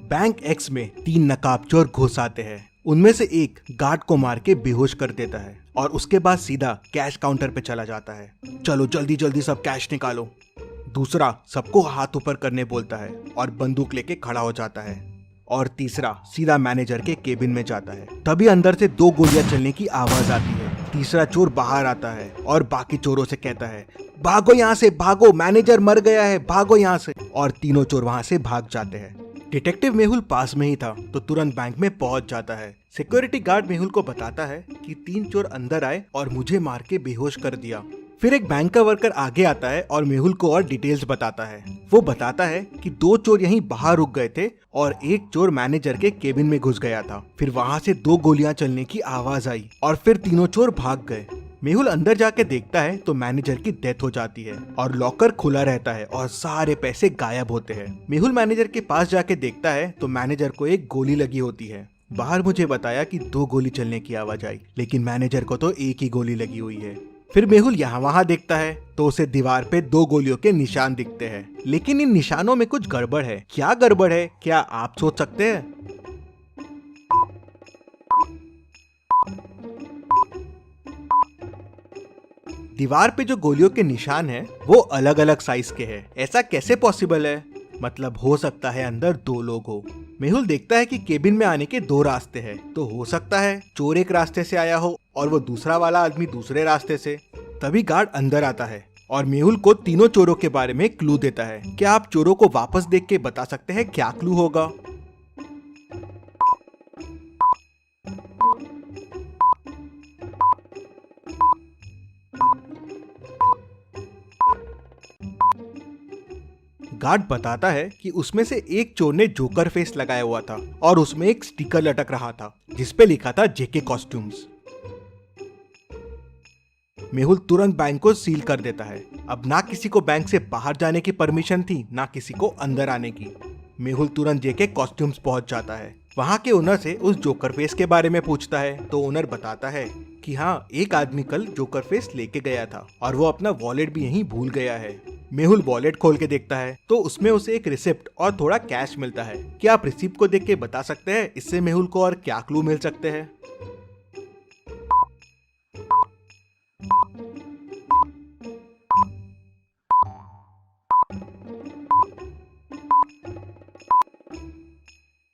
Bank x में 3 नकाबचोर घुस आते हैं। उनमें से एक गार्ड को मार के बेहोश कर देता है और उसके बाद सीधा कैश काउंटर पे चला जाता है। चलो जल्दी जल्दी सब कैश निकालो। दूसरा सबको हाथ ऊपर करने बोलता है और बंदूक लेके खड़ा हो जाता है। और तीसरा सीधा मैनेजर के केबिन में जाता है। तभी अंदर से 2 गोलियां चलने की आवाज आती है। तीसरा चोर बाहर आता है और बाकी चोरों से कहता है, भागो यहाँ से, भागो, मैनेजर मर गया है, भागो यहाँ से। और तीनों चोर वहाँ से भाग जाते हैं। डिटेक्टिव मेहुल पास में ही था तो तुरंत बैंक में पहुंच जाता है। सिक्योरिटी गार्ड मेहुल को बताता है कि 3 चोर अंदर आए और मुझे मार के बेहोश कर दिया। फिर एक बैंक का वर्कर आगे आता है और मेहुल को और डिटेल्स बताता है। वो बताता है कि 2 चोर यहीं बाहर रुक गए थे और एक चोर मैनेजर के केबिन में घुस गया था। फिर वहाँ से 2 गोलियां चलने की आवाज आई और फिर तीनों चोर भाग गए। मेहुल अंदर जाके देखता है तो मैनेजर की डेथ हो जाती है और लॉकर खुला रहता है और सारे पैसे गायब होते हैं। मेहुल मैनेजर के पास जाके देखता है तो मैनेजर को एक गोली लगी होती है। बाहर मुझे बताया कि 2 गोली चलने की आवाज आई, लेकिन मैनेजर को तो एक ही गोली लगी हुई है। फिर मेहुल यहाँ वहाँ देखता है तो उसे दीवार पे 2 गोलियों के निशान दिखते हैं, लेकिन इन निशानों में कुछ गड़बड़ है। क्या गड़बड़ है, क्या आप सोच सकते हैं? दीवार पे जो गोलियों के निशान हैं, वो अलग अलग साइज के हैं। ऐसा कैसे पॉसिबल है? मतलब हो सकता है अंदर 2 लोग हो। मेहुल देखता है कि केबिन में आने के 2 रास्ते हैं, तो हो सकता है चोर एक रास्ते से आया हो और वो दूसरा वाला आदमी दूसरे रास्ते से। तभी गार्ड अंदर आता है और मेहुल को तीनों चोरों के बारे में क्लू देता है। क्या आप चोरों को वापस देख के बता सकते हैं क्या क्लू होगा? गार्ड बताता है कि उसमें से एक चोर ने जोकर फेस लगाया हुआ था और उसमें एक स्टिकर लटक रहा था जिसपे लिखा था जेके कॉस्ट्यूम्स। मेहुल तुरंत बैंक को सील कर देता है। अब ना किसी को बैंक से बाहर जाने की परमिशन थी, ना किसी को अंदर आने की। मेहुल तुरंत जेके कॉस्ट्यूम्स पहुंच जाता है। वहां के ओनर से उस जोकर फेस के बारे में पूछता है तो ओनर बताता है कि हाँ, एक आदमी कल जोकर फेस लेके गया था और वो अपना वॉलेट भी यहीं भूल गया है। मेहुल वॉलेट खोल के देखता है तो उसमें उसे एक रिसिप्ट और थोड़ा कैश मिलता है। क्या आप रिसिप्ट को देख के बता सकते हैं इससे मेहुल को और क्या क्लू मिल सकते हैं?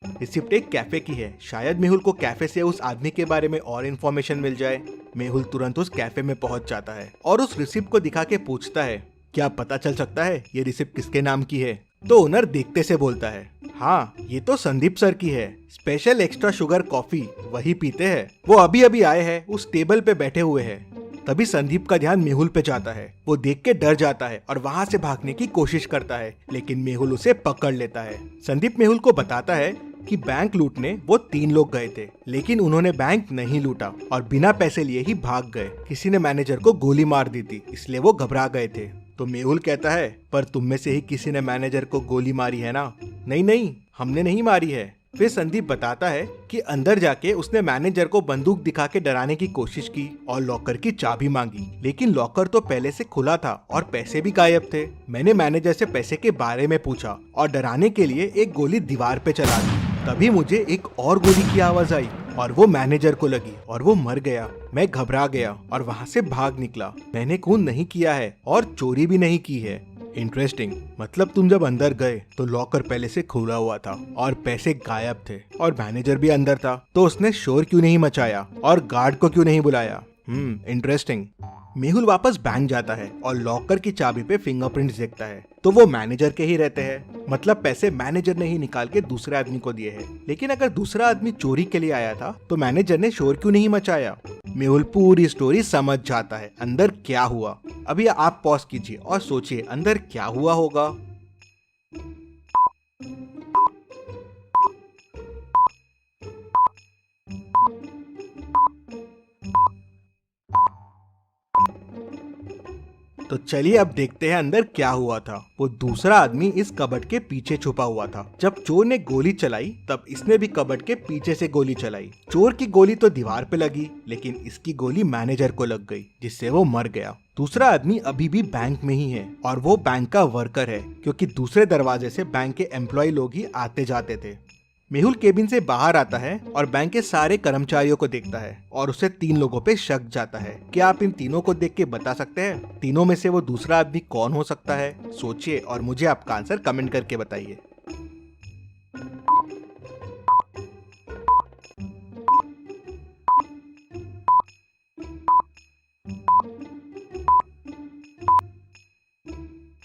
रिसिप्ट एक कैफे की है। शायद मेहुल को कैफे से उस आदमी के बारे में और इन्फॉर्मेशन मिल जाए। मेहुल तुरंत उस कैफे में पहुंच जाता है और उस रिसिप्ट को दिखा के पूछता है, क्या पता चल सकता है ये रिसिप्ट किसके नाम की है? तो ओनर देखते से बोलता है, हाँ, ये तो संदीप सर की है। स्पेशल एक्स्ट्रा शुगर कॉफी वही पीते हैं। वो अभी अभी आए हैं, उस टेबल पे बैठे हुए हैं। तभी संदीप का ध्यान मेहुल पे जाता है। वो देख के डर जाता है और वहाँ से भागने की कोशिश करता है, लेकिन मेहुल उसे पकड़ लेता है। संदीप मेहुल को बताता है कि बैंक लूटने वो 3 लोग गए थे, लेकिन उन्होंने बैंक नहीं लूटा और बिना पैसे लिए ही भाग गए। किसी ने मैनेजर को गोली मार दी थी, इसलिए वो घबरा गए थे। तो मेहुल कहता है, पर तुम में से ही किसी ने मैनेजर को गोली मारी है ना? नहीं नहीं, हमने नहीं मारी है। फिर संदीप बताता है कि अंदर जाके उसने मैनेजर को बंदूक दिखा के डराने की कोशिश की और लॉकर की चाबी मांगी, लेकिन लॉकर तो पहले से खुला था और पैसे भी गायब थे। मैंने मैनेजर से पैसे के बारे में पूछा और डराने के लिए एक गोली दीवार पे चला दी। तभी मुझे एक और गोली की आवाज आई और वो मैनेजर को लगी और वो मर गया। मैं घबरा गया और वहाँ से भाग निकला। मैंने खून नहीं किया है और चोरी भी नहीं की है। इंटरेस्टिंग। मतलब तुम जब अंदर गए तो लॉकर पहले से खुला हुआ था और पैसे गायब थे और मैनेजर भी अंदर था, तो उसने शोर क्यों नहीं मचाया और गार्ड को क्यों नहीं बुलाया? इंटरेस्टिंग। मेहुल वापस बैंक जाता है और लॉकर की चाबी पे फिंगरप्रिंट्स देखता है तो वो मैनेजर के ही रहते हैं। मतलब पैसे मैनेजर ने ही निकाल के दूसरे आदमी को दिए हैं। लेकिन अगर दूसरा आदमी चोरी के लिए आया था तो मैनेजर ने शोर क्यों नहीं मचाया? मेहुल पूरी स्टोरी समझ जाता है अंदर क्या हुआ। अभी आप पॉज कीजिए और सोचिए अंदर क्या हुआ होगा। तो चलिए अब देखते हैं अंदर क्या हुआ था। वो दूसरा आदमी इस कबर्ड के पीछे छुपा हुआ था। जब चोर ने गोली चलाई तब इसने भी कबर्ड के पीछे से गोली चलाई। चोर की गोली तो दीवार पे लगी, लेकिन इसकी गोली मैनेजर को लग गई, जिससे वो मर गया। दूसरा आदमी अभी भी बैंक में ही है और वो बैंक का वर्कर है, क्योंकि दूसरे दरवाजे से बैंक के एम्प्लॉय लोग ही आते जाते थे। मेहुल केबिन से बाहर आता है और बैंक के सारे कर्मचारियों को देखता है और उसे 3 लोगों पे शक जाता है। क्या आप इन तीनों को देख के बता सकते हैं तीनों में से वो दूसरा आदमी कौन हो सकता है? सोचिए और मुझे आपका आंसर कमेंट करके बताइए।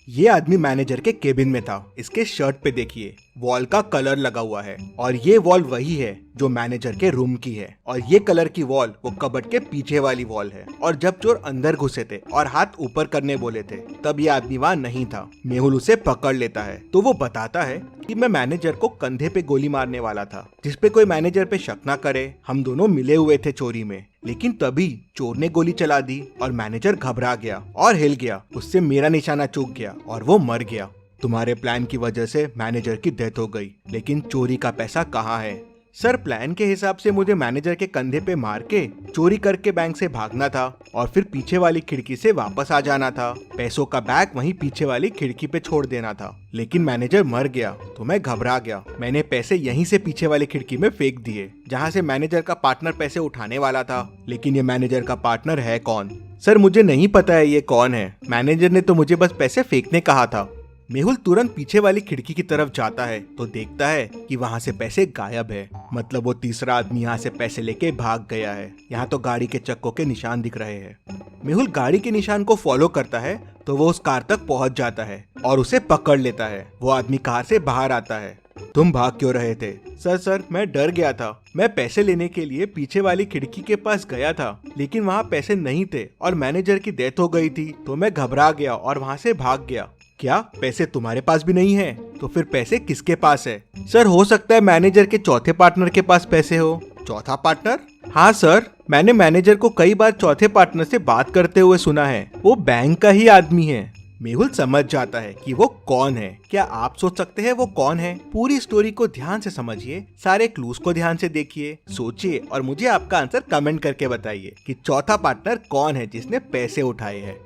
ये आदमी मैनेजर के केबिन में था। इसके शर्ट पे देखिए वॉल का कलर लगा हुआ है और ये वॉल वही है जो मैनेजर के रूम की है और ये कलर की वॉल वो कबर्ड के पीछे वाली वॉल है। और जब चोर अंदर घुसे थे और हाथ ऊपर करने बोले थे तब ये आदमी वहाँ नहीं था। मेहुल उसे पकड़ लेता है तो वो बताता है कि मैं मैनेजर को कंधे पे गोली मारने वाला था जिसपे कोई मैनेजर पे शक ना करे। हम दोनों मिले हुए थे चोरी में, लेकिन तभी चोर ने गोली चला दी और मैनेजर घबरा गया और हिल गया। उससे मेरा निशाना चूक गया और वो मर गया। तुम्हारे प्लान की वजह से मैनेजर की डेथ हो गई, लेकिन चोरी का पैसा कहाँ है? सर, प्लान के हिसाब से मुझे मैनेजर के कंधे पे मार के चोरी करके बैंक से भागना था और फिर पीछे वाली खिड़की से वापस आ जाना था। पैसों का बैग वहीं पीछे वाली खिड़की पे छोड़ देना था, लेकिन मैनेजर मर गया तो मैं घबरा गया। मैंने पैसे यहीं से पीछे वाली खिड़की में फेंक दिए जहाँ से मैनेजर का पार्टनर पैसे उठाने वाला था। लेकिन ये मैनेजर का पार्टनर है कौन? सर, मुझे नहीं पता है ये कौन है। मैनेजर ने तो मुझे बस पैसे फेंकने कहा था। मेहुल तुरंत पीछे वाली खिड़की की तरफ जाता है तो देखता है कि वहाँ से पैसे गायब है। मतलब वो तीसरा आदमी यहाँ से पैसे लेके भाग गया है। यहाँ तो गाड़ी के चक्कों के निशान दिख रहे हैं। मेहुल गाड़ी के निशान को फॉलो करता है तो वो उस कार तक पहुँच जाता है और उसे पकड़ लेता है। वो आदमी कार से बाहर आता है। तुम भाग क्यों रहे थे? सर, मैं डर गया था। मैं पैसे लेने के लिए पीछे वाली खिड़की के पास गया था, लेकिन वहाँ पैसे नहीं थे और मैनेजर की डेथ हो गई थी तो मैं घबरा गया और वहाँ से भाग गया। क्या पैसे तुम्हारे पास भी नहीं है? तो फिर पैसे किसके पास है? सर, हो सकता है मैनेजर के चौथे पार्टनर के पास पैसे हो। चौथा पार्टनर? हाँ सर, मैंने मैनेजर को कई बार चौथे पार्टनर से बात करते हुए सुना है। वो बैंक का ही आदमी है। मेहुल समझ जाता है कि वो कौन है। क्या आप सोच सकते हैं वो कौन है? पूरी स्टोरी को ध्यान से समझिए, सारे क्लूज को ध्यान से देखिए, सोचिए और मुझे आपका आंसर कमेंट करके बताइए कि चौथा पार्टनर कौन है जिसने पैसे उठाए हैं।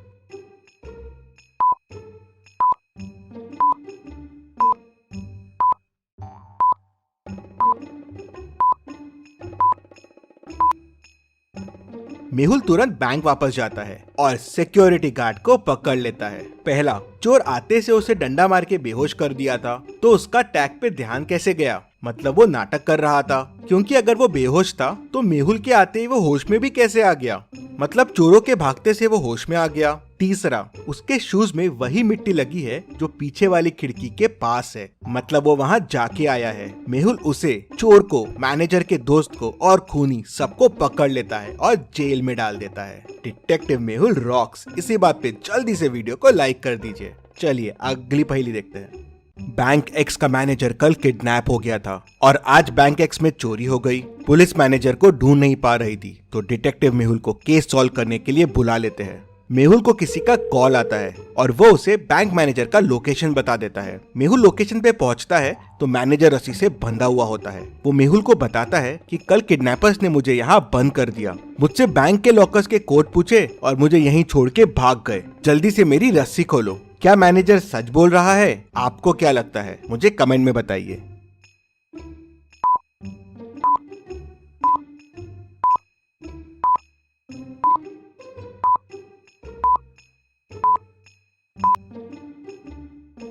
मेहुल तुरंत बैंक वापस जाता है और सिक्योरिटी गार्ड को पकड़ लेता है। पहला, चोर आते से उसे डंडा मार के बेहोश कर दिया था तो उसका टैग पे ध्यान कैसे गया? मतलब वो नाटक कर रहा था, क्योंकि अगर वो बेहोश था तो मेहुल के आते ही वो होश में भी कैसे आ गया? मतलब चोरों के भागते से वो होश में आ गया। तीसरा, उसके शूज में वही मिट्टी लगी है जो पीछे वाली खिड़की के पास है। मतलब वो वहाँ जाके आया है। मेहुल उसे, चोर को, मैनेजर के दोस्त को और खूनी सबको पकड़ लेता है और जेल में डाल देता है। Detective Mehul rocks. इसी बात पे जल्दी से वीडियो को लाइक कर दीजिए। चलिए अगली पहेली देखते हैं। बैंक एक्स का मैनेजर कल किडनैप हो गया था और आज बैंक एक्स में चोरी हो गई। पुलिस मैनेजर को ढूंढ नहीं पा रही थी तो डिटेक्टिव मेहुल को केस सॉल्व करने के लिए बुला लेते हैं। मेहुल को किसी का कॉल आता है और वो उसे बैंक मैनेजर का लोकेशन बता देता है। मेहुल लोकेशन पे पहुंचता है तो मैनेजर रस्सी से बंधा हुआ होता है। वो मेहुल को बताता है कि कल किडनैपर्स ने मुझे यहाँ बंद कर दिया, मुझसे बैंक के लॉकर्स के कोड पूछे और मुझे यहीं छोड़ के भाग गए। जल्दी से मेरी रस्सी खोलो। क्या मैनेजर सच बोल रहा है? आपको क्या लगता है? मुझे कमेंट में बताइए।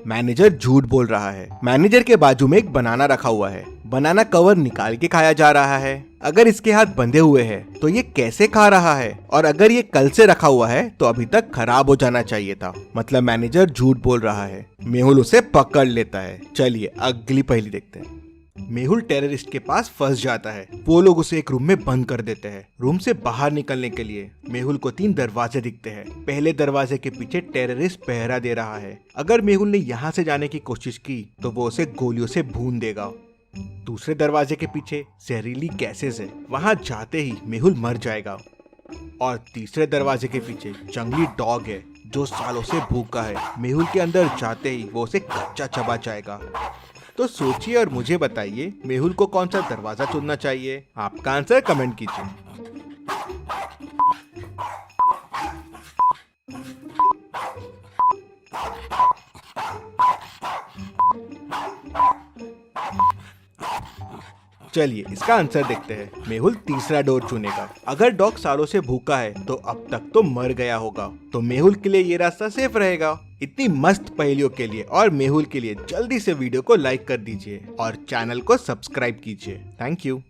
मैनेजर झूठ बोल रहा है। मैनेजर के बाजू में एक बनाना रखा हुआ है। बनाना कवर निकाल के खाया जा रहा है। अगर इसके हाथ बंधे हुए हैं तो ये कैसे खा रहा है? और अगर ये कल से रखा हुआ है तो अभी तक खराब हो जाना चाहिए था। मतलब मैनेजर झूठ बोल रहा है। मेहुल उसे पकड़ लेता है। चलिए अगली पहेली देखते हैं। मेहुल टेररिस्ट के पास फंस जाता है। वो लोग उसे एक रूम में बंद कर देते हैं। रूम से बाहर निकलने के लिए मेहुल को 3 दरवाजे दिखते हैं। पहले दरवाजे के पीछे टेररिस्ट पहरा दे रहा है। अगर मेहुल ने यहाँ से जाने की कोशिश की तो वो उसे गोलियों से भून देगा। दूसरे दरवाजे के पीछे जहरीली गैसेस है, वहां जाते ही मेहुल मर जाएगा। और तीसरे दरवाजे के पीछे जंगली डॉग है जो सालों से भूखा है। मेहुल के अंदर जाते ही वो उसे कच्चा चबा जाएगा। तो सोचिए और मुझे बताइए मेहुल को कौन सा दरवाजा चुनना चाहिए? आपका आंसर कमेंट कीजिए। चलिए इसका आंसर देखते हैं। मेहुल तीसरा डोर चुनेगा। अगर डॉग सालों से भूखा है तो अब तक तो मर गया होगा, तो मेहुल के लिए ये रास्ता सेफ रहेगा। इतनी मस्त पहेलियों के लिए और मेहुल के लिए जल्दी से वीडियो को लाइक कर दीजिए और चैनल को सब्सक्राइब कीजिए। Thank you.